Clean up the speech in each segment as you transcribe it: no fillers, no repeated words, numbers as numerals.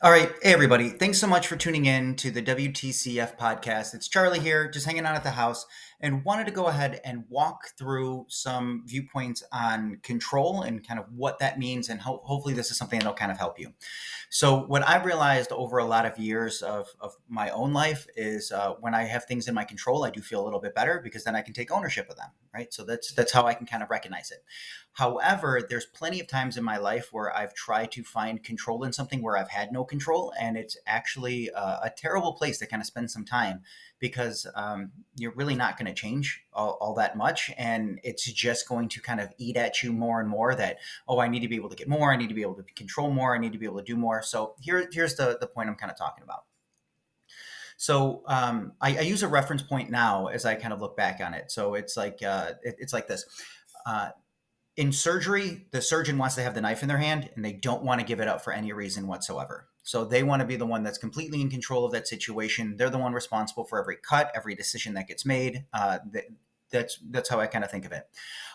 All right. Hey, everybody. Thanks so much for tuning in to the WTCF podcast. It's Charlie here, just hanging out at the house, and wanted to go ahead and walk through some viewpoints on control and kind of what that means. And hopefully, this is something that'll kind of help you. So, what I've realized over a lot of years of my own life is when I have things in my control, I do feel a little bit better because then I can take ownership of them, right? So that's how I can kind of recognize it. However, there's plenty of times in my life where I've tried to find control in something where I've had no control, and it's actually a terrible place to kind of spend some time because you're really not going to change all that much, and it's just going to kind of eat at you more and more. That I need to be able to get more, I need to be able to control more, I need to be able to do more. So here's the point I'm kind of talking about. So I use a reference point now as I kind of look back on it. So it's like it's like this. Uh, in surgery, the surgeon wants to have the knife in their hand and they don't want to give it up for any reason whatsoever. So they want to be the one that's completely in control of that situation. They're the one responsible for every cut, every decision that gets made. That's how I kind of think of it.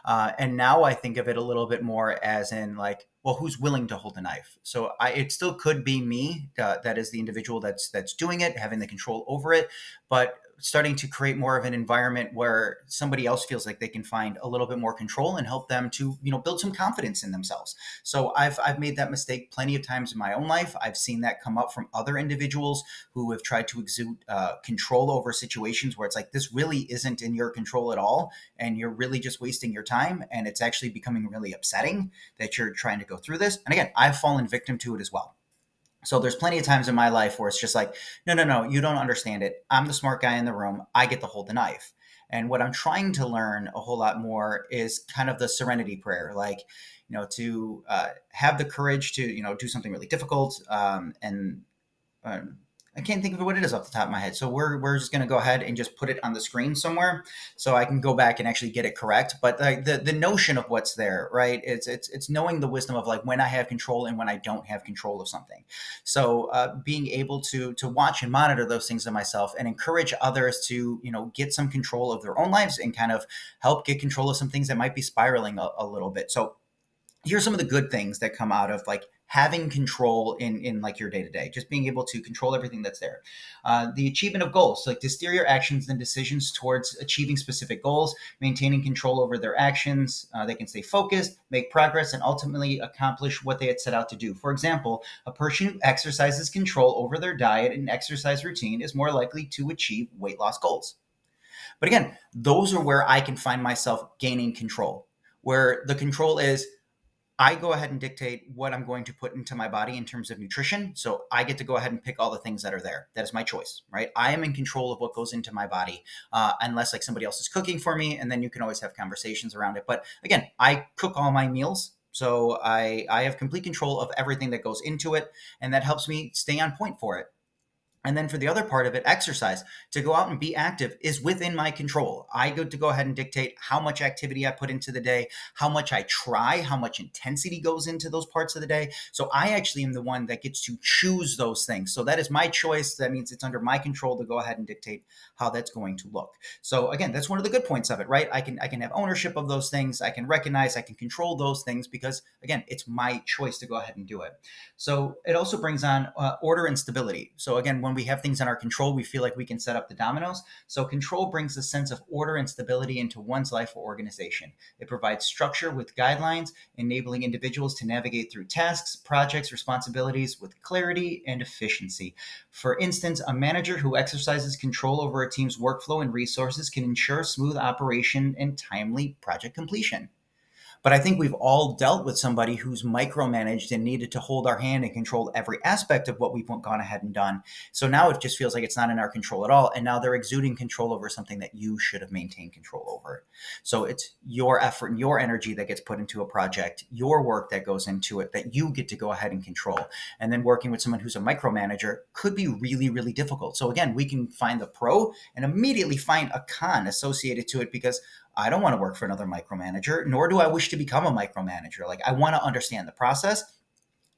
And now I think of it a little bit more as in like, well, who's willing to hold the knife? So it still could be me that is the individual that's doing it, having the control over it, but starting to create more of an environment where somebody else feels like they can find a little bit more control and help them to build some confidence in themselves. So I've made that mistake plenty of times in my own life. I've seen that come up from other individuals who have tried to exude control over situations where it's like, this really isn't in your control at all, and you're really just wasting your time, and it's actually becoming really upsetting that you're trying to go through this. And again, I've fallen victim to it as well. So there's plenty of times in my life where it's just like, no, no, no, you don't understand it. I'm the smart guy in the room. I get to hold the knife. And what I'm trying to learn a whole lot more is kind of the serenity prayer, like, to have the courage to, do something really difficult. And I can't think of what it is off the top of my head. So we're just going to go ahead and just put it on the screen somewhere so I can go back and actually get it correct. But like the notion of what's there, right? It's knowing the wisdom of like when I have control and when I don't have control of something. So being able to watch and monitor those things in myself and encourage others to get some control of their own lives and kind of help get control of some things that might be spiraling a little bit. So here's some of the good things that come out of like having control in like your day-to-day, just being able to control everything that's there. The achievement of goals, so like to steer your actions and decisions towards achieving specific goals, maintaining control over their actions. They can stay focused, make progress, and ultimately accomplish what they had set out to do. For example, a person who exercises control over their diet and exercise routine is more likely to achieve weight loss goals. But again, those are where I can find myself gaining control, where the control is I go ahead and dictate what I'm going to put into my body in terms of nutrition. So I get to go ahead and pick all the things that are there. That is my choice, right? I am in control of what goes into my body, unless like somebody else is cooking for me, and then you can always have conversations around it. But again, I cook all my meals. So I have complete control of everything that goes into it, and that helps me stay on point for it. And then for the other part of it, exercise, to go out and be active is within my control. I get to go ahead and dictate how much activity I put into the day, how much I try, how much intensity goes into those parts of the day. So I actually am the one that gets to choose those things. So that is my choice. That means it's under my control to go ahead and dictate how that's going to look. So again, that's one of the good points of it, right? I can have ownership of those things. I can recognize, I can control those things because again, it's my choice to go ahead and do it. So it also brings on order and stability. So again, when we have things in our control, we feel like we can set up the dominoes. So control brings a sense of order and stability into one's life or organization. It provides structure with guidelines, enabling individuals to navigate through tasks, projects, responsibilities with clarity and efficiency. For instance, a manager who exercises control over a team's workflow and resources can ensure smooth operation and timely project completion. But I think we've all dealt with somebody who's micromanaged and needed to hold our hand and control every aspect of what we've gone ahead and done. So now it just feels like it's not in our control at all. And now they're exuding control over something that you should have maintained control over. So it's your effort and your energy that gets put into a project, your work that goes into it that you get to go ahead and control. And then working with someone who's a micromanager could be really, really difficult. So again, we can find the pro and immediately find a con associated to it because I don't want to work for another micromanager, nor do I wish to become a micromanager. Like I want to understand the process,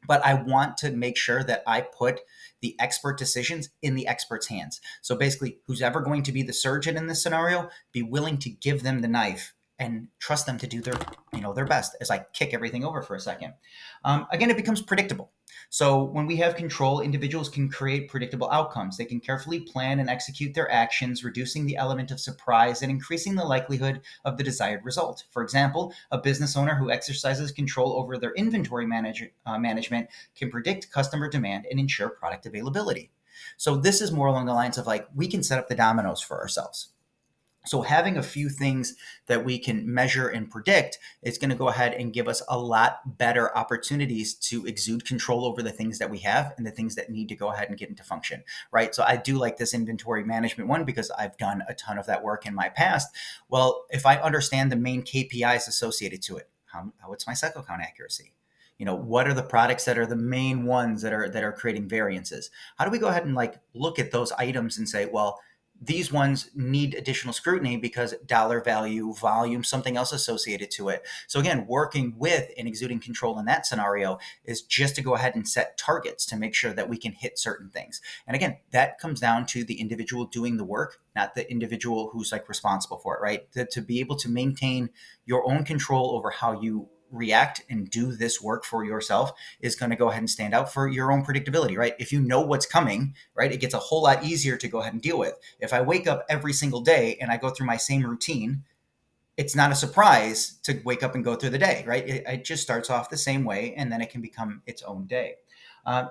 but I want to make sure that I put the expert decisions in the expert's hands. So basically, who's ever going to be the surgeon in this scenario, be willing to give them the knife and trust them to do their best as I kick everything over for a second. Again, it becomes predictable. So when we have control, individuals can create predictable outcomes. They can carefully plan and execute their actions, reducing the element of surprise and increasing the likelihood of the desired result. For example, a business owner who exercises control over their inventory management can predict customer demand and ensure product availability. So this is more along the lines of like, we can set up the dominoes for ourselves. So having a few things that we can measure and predict is going to go ahead and give us a lot better opportunities to exude control over the things that we have and the things that need to go ahead and get into function, right? So I do like this inventory management one because I've done a ton of that work in my past. Well, if I understand the main KPIs associated to it, what's my cycle count accuracy? What are the products that are the main ones that are creating variances? How do we go ahead and like look at those items and say, well, these ones need additional scrutiny because dollar value, volume, something else associated to it. So again, working with and exuding control in that scenario is just to go ahead and set targets to make sure that we can hit certain things. And again, that comes down to the individual doing the work, not the individual who's like responsible for it, right? To be able to maintain your own control over how you react and do this work for yourself is going to go ahead and stand out for your own predictability, right? If you know what's coming, right, it gets a whole lot easier to go ahead and deal with. If I wake up every single day and I go through my same routine, it's not a surprise to wake up and go through the day, right? It just starts off the same way, and then it can become its own day.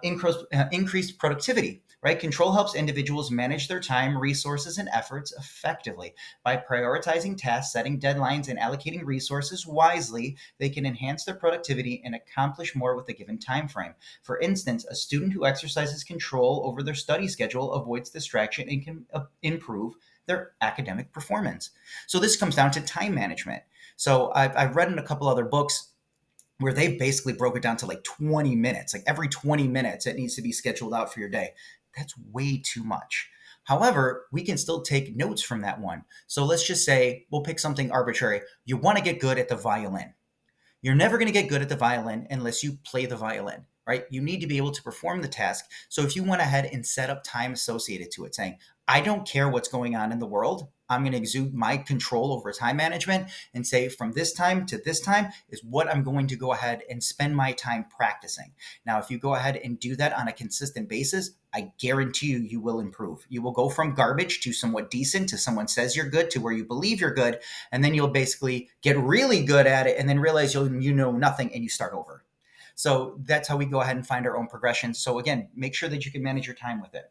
Increased productivity, right? Control helps individuals manage their time, resources, and efforts effectively. By prioritizing tasks, setting deadlines, and allocating resources wisely, they can enhance their productivity and accomplish more with a given time frame. For instance, a student who exercises control over their study schedule avoids distraction and can improve their academic performance. So this comes down to time management. So I've read in a couple other books where they basically broke it down to like 20 minutes. Like every 20 minutes, it needs to be scheduled out for your day. That's way too much. However, we can still take notes from that one. So let's just say we'll pick something arbitrary. You want to get good at the violin. You're never going to get good at the violin unless you play the violin, right? You need to be able to perform the task. So if you went ahead and set up time associated to it, saying, I don't care what's going on in the world, I'm going to exude my control over time management and say from this time to this time is what I'm going to go ahead and spend my time practicing. Now, if you go ahead and do that on a consistent basis, I guarantee you will improve. You will go from garbage to somewhat decent, to someone says you're good, to where you believe you're good. And then you'll basically get really good at it and then realize you know nothing and you start over. So that's how we go ahead and find our own progression. So again, make sure that you can manage your time with it.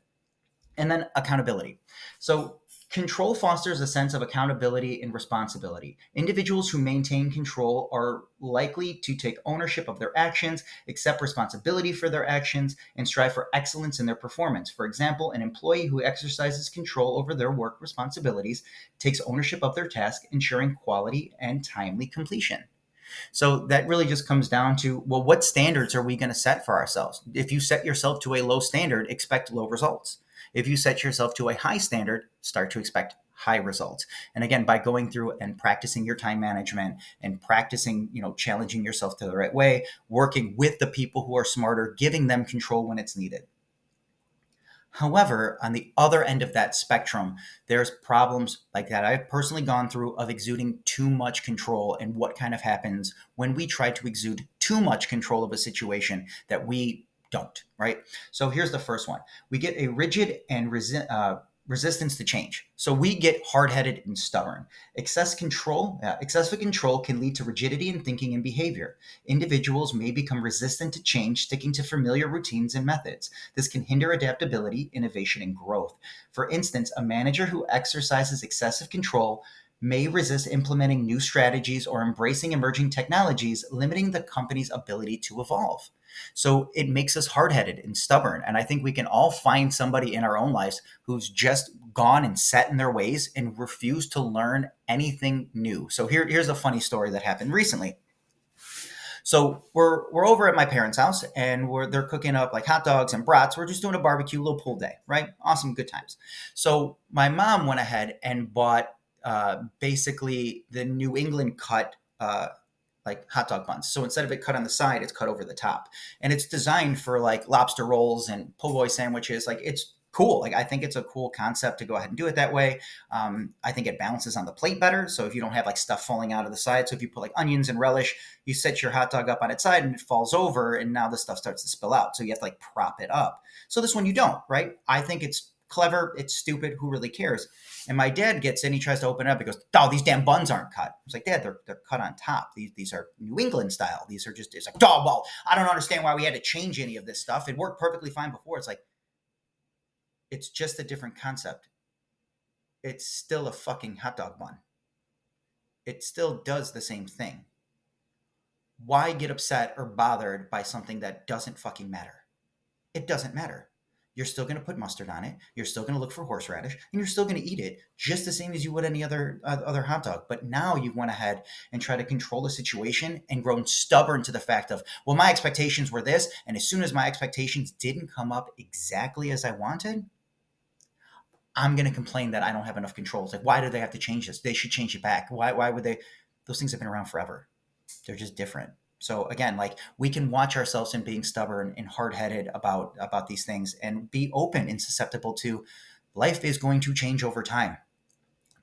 And then accountability. So control fosters a sense of accountability and responsibility. Individuals who maintain control are likely to take ownership of their actions, accept responsibility for their actions, and strive for excellence in their performance. For example, an employee who exercises control over their work responsibilities takes ownership of their task, ensuring quality and timely completion. So that really just comes down to, well, what standards are we going to set for ourselves? If you set yourself to a low standard, expect low results. If you set yourself to a high standard, start to expect high results. And again, by going through and practicing your time management and practicing, challenging yourself to the right way, working with the people who are smarter, giving them control when it's needed. However, on the other end of that spectrum, there's problems like that I've personally gone through of exuding too much control and what kind of happens when we try to exude too much control of a situation that we don't, right? So here's the first one. We get a rigid and resistance to change. So we get hard-headed and stubborn. Excessive control can lead to rigidity in thinking and behavior. Individuals may become resistant to change, sticking to familiar routines and methods. This can hinder adaptability, innovation, and growth. For instance, a manager who exercises excessive control may resist implementing new strategies or embracing emerging technologies, limiting the company's ability to evolve. So it makes us hard-headed and stubborn. And I think we can all find somebody in our own lives who's just gone and set in their ways and refused to learn anything new. So here's a funny story that happened recently. So we're over at my parents' house and they're cooking up like hot dogs and brats. We're just doing a barbecue, little pool day, right? Awesome, good times. So my mom went ahead and bought basically the New England cut like hot dog buns. So instead of it cut on the side, it's cut over the top. And it's designed for like lobster rolls and po' boy sandwiches. Like it's cool. Like, I think it's a cool concept to go ahead and do it that way. I think it balances on the plate better. So if you don't have like stuff falling out of the side, so if you put like onions and relish, you set your hot dog up on its side and it falls over, and now the stuff starts to spill out. So you have to like prop it up. So this one you don't, right? I think it's clever. It's stupid. Who really cares? And my dad gets in, he tries to open it up. He goes, "Oh, these damn buns aren't cut." I was like, "Dad, they're cut on top. These are New England style. These are just," it's like, "Oh, well, I don't understand why we had to change any of this stuff. It worked perfectly fine before." It's like, it's just a different concept. It's still a fucking hot dog bun. It still does the same thing. Why get upset or bothered by something that doesn't fucking matter? It doesn't matter. You're still going to put mustard on it. You're still going to look for horseradish, and you're still going to eat it just the same as you would any other hot dog. But now you went ahead and tried to control the situation and grown stubborn to the fact of, well, my expectations were this, and as soon as my expectations didn't come up exactly as I wanted, I'm going to complain that I don't have enough control. It's like, why do they have to change this? They should change it back. Why would they? Those things have been around forever. They're just different. So again, like, we can watch ourselves in being stubborn and hard-headed about these things and be open and susceptible to life is going to change over time.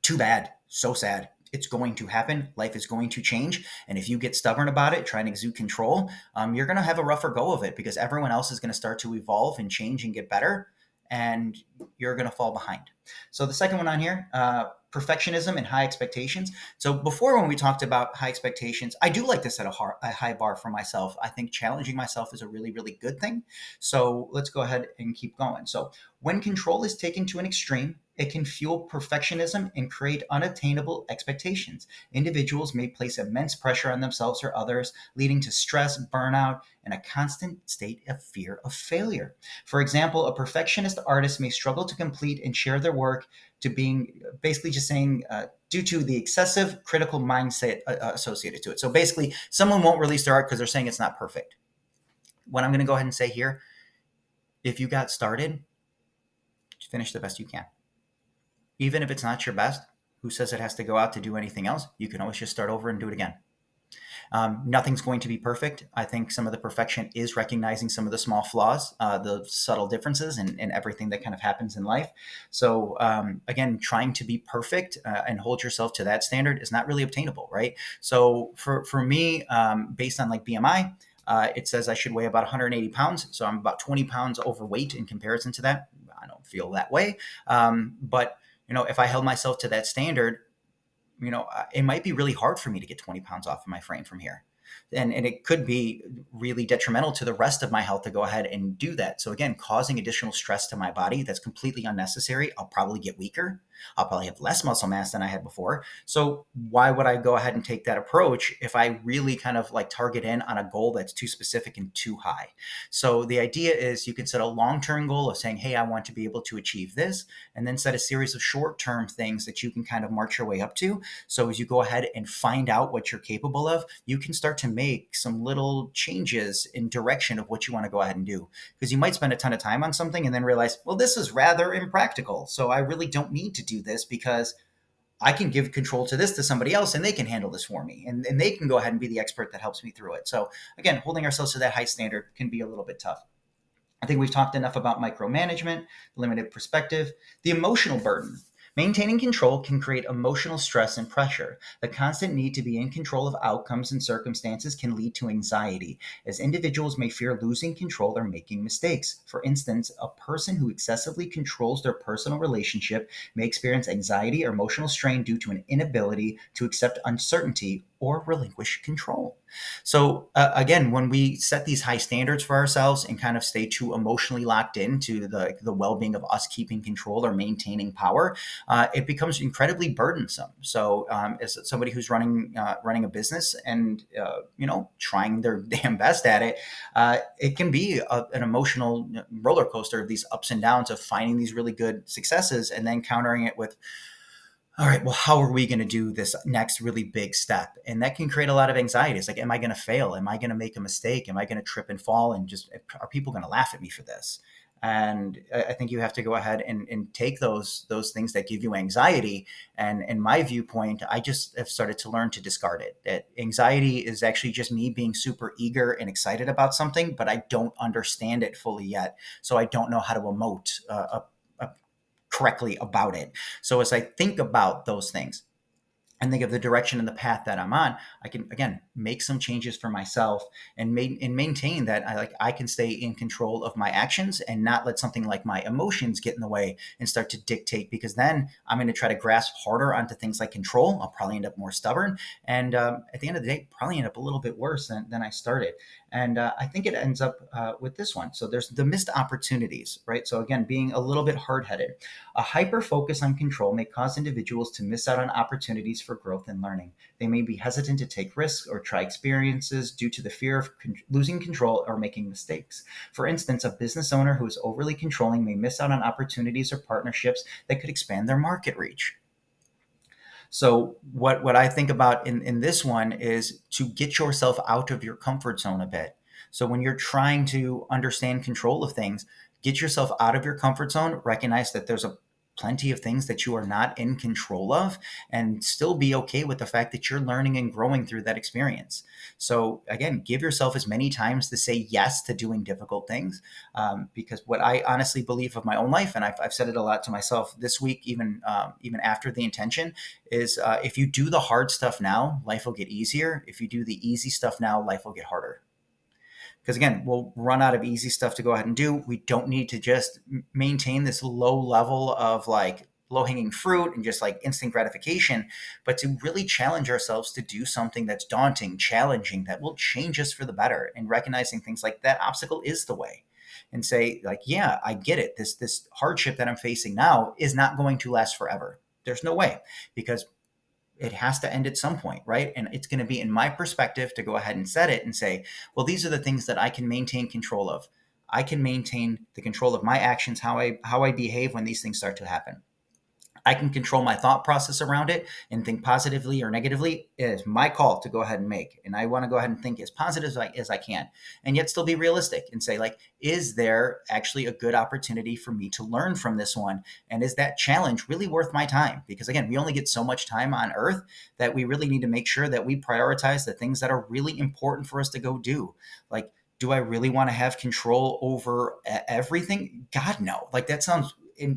Too bad. So sad. It's going to happen. Life is going to change. And if you get stubborn about it, try and exude control, you're going to have a rougher go of it because everyone else is going to start to evolve and change and get better, and you're going to fall behind. So the second one on here, perfectionism and high expectations. So before, when we talked about high expectations, I do like to set a high bar for myself. I think challenging myself is a really, really good thing. So let's go ahead and keep going. So when control is taken to an extreme, it can fuel perfectionism and create unattainable expectations. Individuals may place immense pressure on themselves or others, leading to stress, burnout, and a constant state of fear of failure. For example, a perfectionist artist may struggle to complete and share their work, to being basically just saying, due to the excessive critical mindset associated to it. So basically, someone won't release their art because they're saying it's not perfect. What I'm going to go ahead and say here, if you got started, just finish the best you can. Even if it's not your best, who says it has to go out to do anything else? You can always just start over and do it again. Nothing's going to be perfect. I think some of the perfection is recognizing some of the small flaws, the subtle differences, and everything that kind of happens in life. So again, trying to be perfect and hold yourself to that standard is not really obtainable, right? So for me, based on like BMI, it says I should weigh about 180 pounds. So I'm about 20 pounds overweight in comparison to that. I don't feel that way. But if I held myself to that standard, it might be really hard for me to get 20 pounds off of my frame from here. And it could be really detrimental to the rest of my health to go ahead and do that. So again, causing additional stress to my body that's completely unnecessary. I'll probably get weaker. I'll probably have less muscle mass than I had before. So why would I go ahead and take that approach if I really kind of like target in on a goal that's too specific and too high? So the idea is you can set a long-term goal of saying, hey, I want to be able to achieve this, and then set a series of short-term things that you can kind of march your way up to. So as you go ahead and find out what you're capable of, you can start to make some little changes in direction of what you want to go ahead and do. Because you might spend a ton of time on something and then realize, well, this is rather impractical. So I really don't need to do this because I can give control to this to somebody else and they can handle this for me. And they can go ahead and be the expert that helps me through it. So again, holding ourselves to that high standard can be a little bit tough. I think we've talked enough about micromanagement, limited perspective, the emotional burden. Maintaining control can create emotional stress and pressure. The constant need to be in control of outcomes and circumstances can lead to anxiety, as individuals may fear losing control or making mistakes. For instance, a person who excessively controls their personal relationship may experience anxiety or emotional strain due to an inability to accept uncertainty or relinquish control. So again, when we set these high standards for ourselves and kind of stay too emotionally locked into the well-being of us keeping control or maintaining power, it becomes incredibly burdensome. So as somebody who's running a business and trying their damn best at it, it can be an emotional roller coaster of these ups and downs of finding these really good successes and then countering it with, all right, well, how are we going to do this next really big step? And that can create a lot of anxiety. It's like, am I going to fail? Am I going to make a mistake? Am I going to trip and fall? And just, are people going to laugh at me for this? And I think you have to go ahead and take those things that give you anxiety. And in my viewpoint, I just have started to learn to discard it. That anxiety is actually just me being super eager and excited about something, but I don't understand it fully yet. So I don't know how to emote correctly about it. So as I think about those things and think of the direction and the path that I'm on, I can again make some changes for myself and maintain that I can stay in control of my actions and not let something like my emotions get in the way and start to dictate. Because then I'm going to try to grasp harder onto things like control. I'll probably end up more stubborn, and at the end of the day, probably end up a little bit worse than I started. And I think it ends up with this one. So there's the missed opportunities, right? So again, being a little bit hard headed. A hyper focus on control may cause individuals to miss out on opportunities for growth and learning. They may be hesitant to take risks or try experiences due to the fear of losing control or making mistakes. For instance, a business owner who is overly controlling may miss out on opportunities or partnerships that could expand their market reach. So what I think about in this one is to get yourself out of your comfort zone a bit. So when you're trying to understand control of things, get yourself out of your comfort zone, recognize that there's a plenty of things that you are not in control of, and still be okay with the fact that you're learning and growing through that experience. So again, give yourself as many times to say yes to doing difficult things, because what I honestly believe of my own life, and I've said it a lot to myself this week, even after the intention, is if you do the hard stuff now, life will get easier. If you do the easy stuff now, life will get harder. Because again, we'll run out of easy stuff to go ahead and do. We don't need to just maintain this low level of like low hanging fruit and just like instant gratification, but to really challenge ourselves to do something that's daunting, challenging, that will change us for the better, and recognizing things like that obstacle is the way. And say, like, yeah, I get it. This hardship that I'm facing now is not going to last forever. There's no way, because it has to end at some point, right? And it's going to be in my perspective to go ahead and set it and say, well, these are the things that I can maintain control of. I can maintain the control of my actions, how I behave when these things start to happen. I can control my thought process around it and think positively or negatively. It is my call to go ahead and make. And I want to go ahead and think as positive as I can, and yet still be realistic and say, like, is there actually a good opportunity for me to learn from this one? And is that challenge really worth my time? Because again, we only get so much time on earth that we really need to make sure that we prioritize the things that are really important for us to go do. Like, do I really want to have control over everything? God, no. Like, that sounds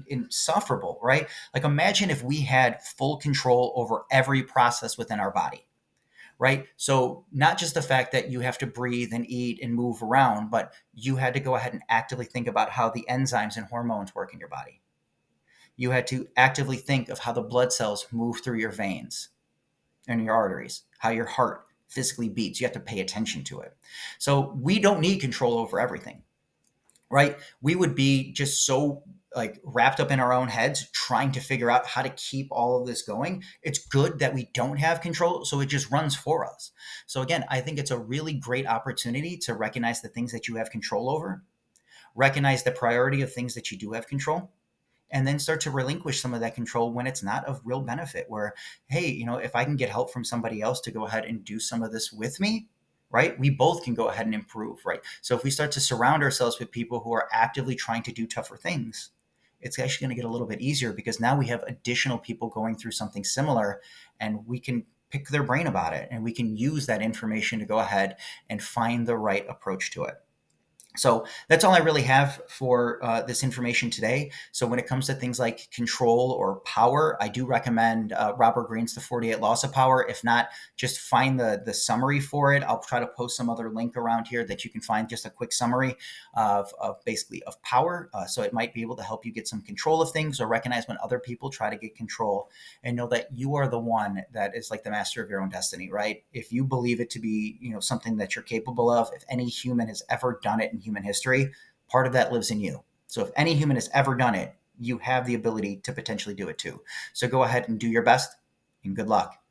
insufferable, right? Like, imagine if we had full control over every process within our body, right? So not just the fact that you have to breathe and eat and move around, but you had to go ahead and actively think about how the enzymes and hormones work in your body. You had to actively think of how the blood cells move through your veins and your arteries, how your heart physically beats. You have to pay attention to it. So we don't need control over everything, right? We would be just so like wrapped up in our own heads trying to figure out how to keep all of this going. It's good that we don't have control, so it just runs for us. So again, I think it's a really great opportunity to recognize the things that you have control over, recognize the priority of things that you do have control, and then start to relinquish some of that control when it's not of real benefit. Where, hey, if I can get help from somebody else to go ahead and do some of this with me, right? We both can go ahead and improve, right? So if we start to surround ourselves with people who are actively trying to do tougher things, it's actually going to get a little bit easier, because now we have additional people going through something similar, and we can pick their brain about it, and we can use that information to go ahead and find the right approach to it. So that's all I really have for this information today. So when it comes to things like control or power, I do recommend Robert Greene's The 48 Laws of Power. If not, just find the summary for it. I'll try to post some other link around here that you can find just a quick summary of basically of power. So it might be able to help you get some control of things, or recognize when other people try to get control, and know that you are the one that is like the master of your own destiny, right? If you believe it to be, something that you're capable of, if any human has ever done it in human history, part of that lives in you. So if any human has ever done it, you have the ability to potentially do it too. So go ahead and do your best, and good luck.